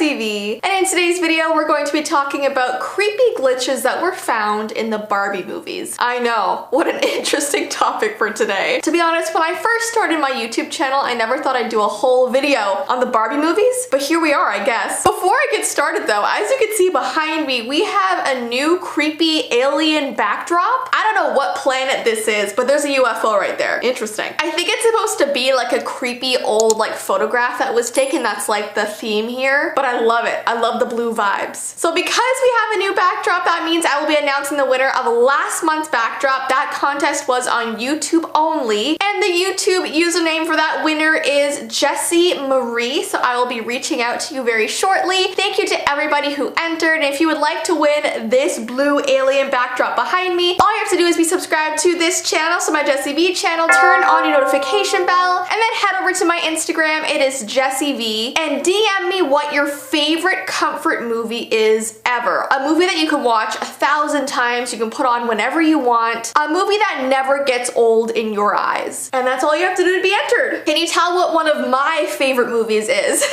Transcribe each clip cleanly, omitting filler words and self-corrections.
Jessii Vee, and in today's video we're going to be talking about creepy glitches that were found in the Barbie movies. I know, what an interesting topic for today. To be honest, when I first started my YouTube channel, I never thought I'd do a whole video on the Barbie movies, but here we are, I guess. Before I get started though, as you can see behind me, we have a new creepy alien backdrop. I don't know what planet this is, but there's a UFO right there. Interesting. I think it's supposed to be like a creepy old photograph that was taken. That's like the theme here, but I love it. I love the blue vibes. So because we have a new backdrop, that means I will be announcing the winner of last month's backdrop. That contest was on YouTube only, and the YouTube username for that winner is Jessii Marie, so I will be reaching out to you very shortly. Thank you to everybody who entered, and if you would like to win this blue alien backdrop behind me, all you have to do is be subscribed to this channel, so my Jessii Vee channel, turn on your notification bell, and then head over to my Instagram. It is Jessii Vee, and DM me what your favorite comfort movie is ever. A movie that you can watch 1,000 times, you can put on whenever you want, a movie that never gets old in your eyes. And that's all you have to do to be entered. Can you tell what one of my favorite movies is?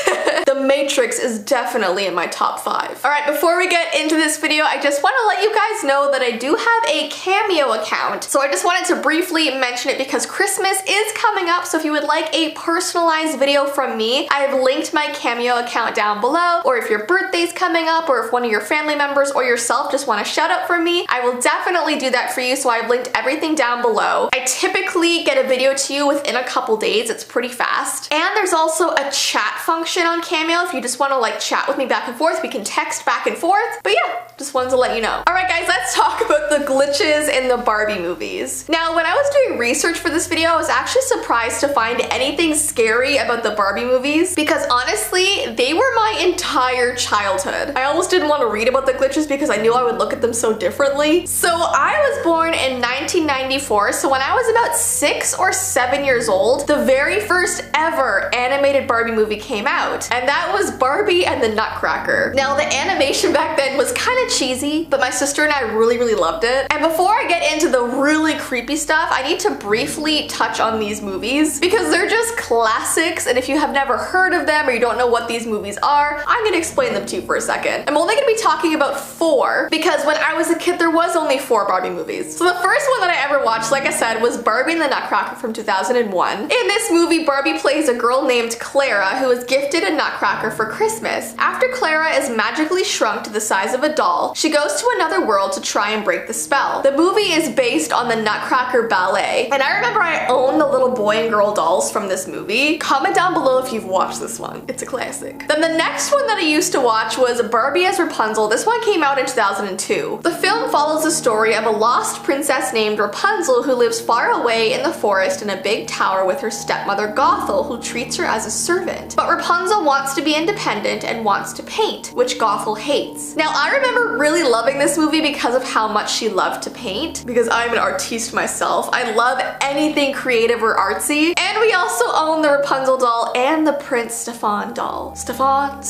The Matrix is definitely in my top 5. Alright, before we get into this video, I just want to let you guys know that I do have a Cameo account. So I just wanted to briefly mention it because Christmas is coming up, so if you would like a personalized video from me, I have linked my Cameo account down below, or if your birthday's coming up, or if one of your family members or yourself just want a shout out from me, I will definitely do that for you, so I've linked everything down below. I typically get a video to you within a couple days. It's pretty fast. And there's also a chat function on Cameo. If you just want to chat with me back and forth, we can text back and forth. But yeah, just wanted to let you know. Alright guys, let's talk about the glitches in the Barbie movies. Now, when I was doing research for this video, I was actually surprised to find anything scary about the Barbie movies because honestly, they were my entire childhood. I almost didn't want to read about the glitches because I knew I would look at them so differently. So I was born in 1994, so when I was about 6 or 7 years old, the very first ever animated Barbie movie came out, and that was Barbie and the Nutcracker. Now, the animation back then was kind of cheesy, but my sister and I really loved it. And before I get into the really creepy stuff, I need to briefly touch on these movies because they're just classics, and if you have never heard of them or you don't know what these movies are, I'm gonna explain them to you for a second. I'm only gonna be talking about 4 because when I was a kid, there was only 4 Barbie movies. So the first one that I ever watched, like I said, was Barbie and the Nutcracker from 2001. In this movie, Barbie plays a girl named Clara who is gifted a nutcracker for Christmas. After Clara is magically shrunk to the size of a doll, she goes to another world to try and break the spell. The movie is based on the Nutcracker ballet, and I remember I own the little boy and girl dolls from this movie. Comment down below if you've watched this one. It's a classic. Then the next one that I used to watch was Barbie as Rapunzel. This one came out in 2002. The film follows the story of a lost princess named Rapunzel who lives far away in the forest in a big tower with her stepmother Gothel, who treats her as a servant. But Rapunzel wants to be independent and wants to paint, which Gothel hates. Now, I remember really loving this movie because of how much she loved to paint, because I'm an artiste myself. I love anything creative or artsy. And we also own the Rapunzel doll and the Prince Stefan doll. Stefan?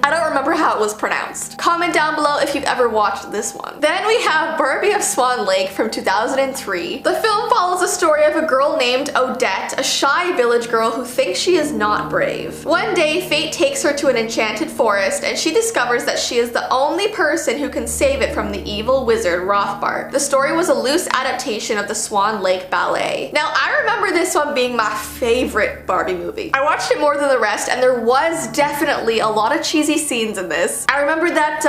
I don't remember how it was pronounced. Comment down below if you've ever watched this one. Then we have Barbie of Swan Lake from 2003. The film follows the story of a girl named Odette, a shy village girl who thinks she is not brave. One day, fate takes her to an enchanted forest, and she discovers that she is the only person who can save it from the evil wizard Rothbart. The story was a loose adaptation of the Swan Lake Ballet. Now, I remember this one being my favorite Barbie movie. I watched it more than the rest, and there was definitely a lot of cheesy scenes in this. I remember that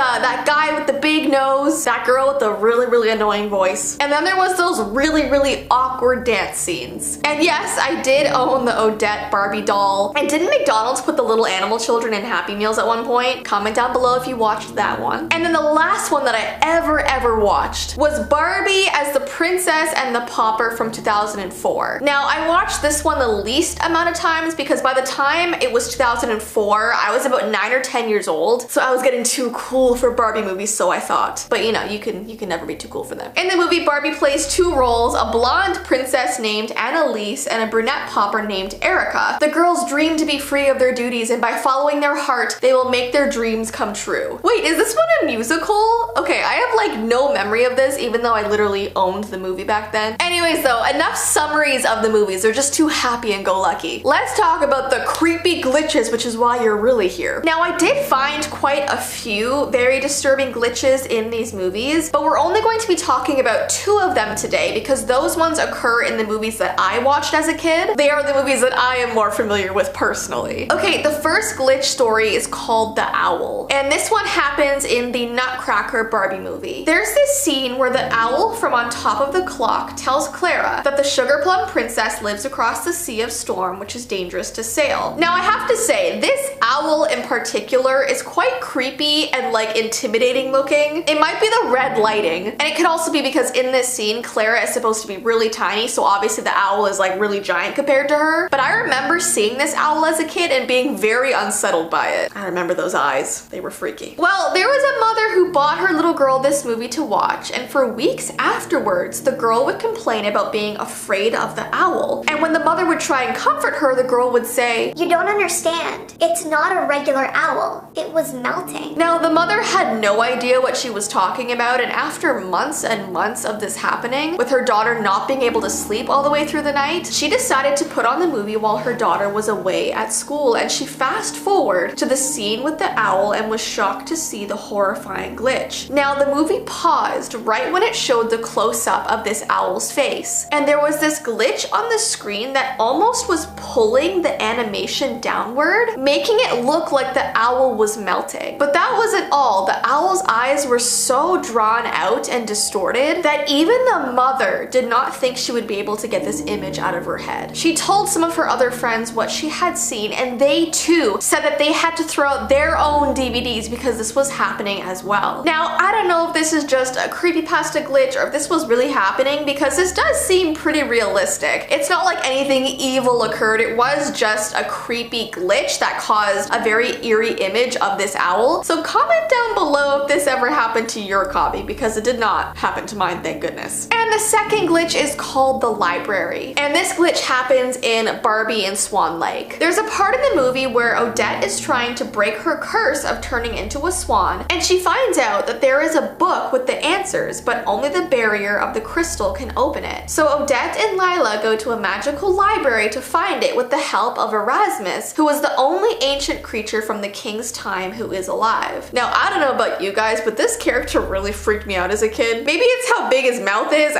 guy with the big nose, that girl with the really annoying voice, and then there was those really awkward dance scenes. And yes, I did own the Odette Barbie doll. And didn't McDonald's put the little animal children in Happy Meals at one point? Comment down below if you watched that one. And then the last one that I ever watched was Barbie as the Princess and the Pauper from 2004. Now, I watched this one the least amount of times because by the time it was 2004, I was about 9 or 10 years old, so I was getting too cool for Barbie movies, so I thought. But you know, you can never be too cool for them. In the movie, Barbie plays 2 roles, a blonde princess named Annalise and a brunette pauper named Erica. The girls dream to be free of their duties, and by following their heart, they will make their dreams come true. Wait, is this one a musical? cool? Okay, I have like no memory of this, even though I literally owned the movie back then. Anyways though, enough summaries of the movies. They're just too happy and go lucky. Let's talk about the creepy glitches, which is why you're really here. Now, I did find quite a few very disturbing glitches in these movies, but we're only going to be talking about 2 of them today because those ones occur in the movies that I watched as a kid. They are the movies that I am more familiar with personally. Okay, the first glitch story is called The Owl, and this one happens in the Nutcracker Barbie movie. There's this scene where the owl from on top of the clock tells Clara that the Sugar Plum Princess lives across the Sea of Storm, which is dangerous to sail. Now, I have to say, this owl in particular is quite creepy and like intimidating looking. It might be the red lighting, and it could also be because in this scene, Clara is supposed to be really tiny, so obviously the owl is like really giant compared to her. But I remember seeing this owl as a kid and being very unsettled by it. I remember those eyes. They were freaky. Well, there was a mother who bought her little girl this movie to watch, and for weeks afterwards, the girl would complain about being afraid of the owl. And when the mother would try and comfort her, the girl would say, "You don't understand. It's not a regular owl. It was melting." Now, the mother had no idea what she was talking about, and after months and months of this happening, with her daughter not being able to sleep all the way through the night, she decided to put on the movie while her daughter was away at school, and she fast forward to the scene with the owl and was shocked to see the horrifying glitch. Now, the movie paused right when it showed the close-up of this owl's face, and there was this glitch on the screen that almost was pulling the animation downward, making it look like the owl was melting. But that wasn't all. The owl's eyes were so drawn out and distorted that even the mother did not think she would be able to get this image out of her head. She told some of her other friends what she had seen, and they too said that they had to throw out their own DVDs because this was happening as well. Now, I don't know if this is just a creepypasta glitch or if this was really happening, because this does seem pretty realistic. It's not like anything evil occurred. It was just a creepy glitch that caused a very eerie image of this owl. So comment down below if this ever happened to your copy, because it did not happen to mine, thank goodness. And the second glitch is called The Library, and this glitch happens in Barbie and Swan Lake. There's a part in the movie where Odette is trying to break her curse of turning into a swan, and she finds out that there is a book with the answers, but only the barrier of the crystal can open it. So Odette and Lila go to a magical library to find it with the help of Erasmus, who was the only ancient creature from the king's time who is alive. Now, I don't know about you guys, but this character really freaked me out as a kid. Maybe it's how big his mouth is.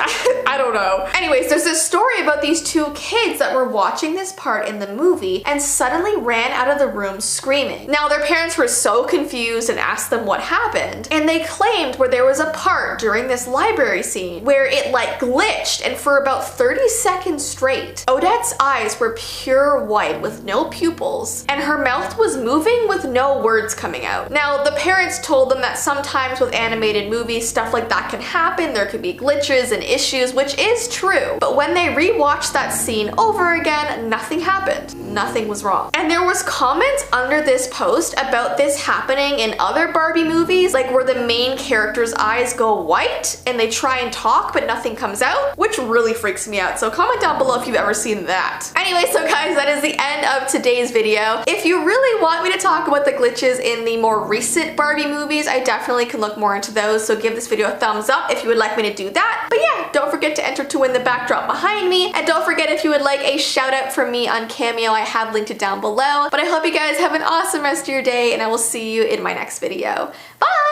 I don't know. Anyways, there's this story about these 2 kids that were watching this part in the movie and suddenly ran out of the room screaming. Now, their parents were so confused and asked them what happened, and they claimed where there was a part during this library scene where it like glitched, and for about 30 seconds straight, Odette's eyes were pure white with no pupils, and her mouth was moving with no words coming out. Now, the parents told them that sometimes with animated movies, stuff like that can happen. There could be glitches and issues, which is true. But when they rewatched that scene over again, nothing happened. Nothing was wrong. And there was comments under this post about this happening in other Barbie movies, like where the main character's eyes go white and they try and talk but nothing comes out, which really freaks me out. So comment down below if you've ever seen that. Anyway, so guys, that is the end of today's video. If you really want me to talk about the glitches in the more recent Barbie movies, I definitely can look more into those, so give this video a thumbs up if you would like me to do that. But yeah, don't forget to enter to win the backdrop behind me, and don't forget if you would like a shout out from me on Cameo, I have linked it down below. But I hope you guys have an awesome rest of your day, and I will see you in my next video. Bye!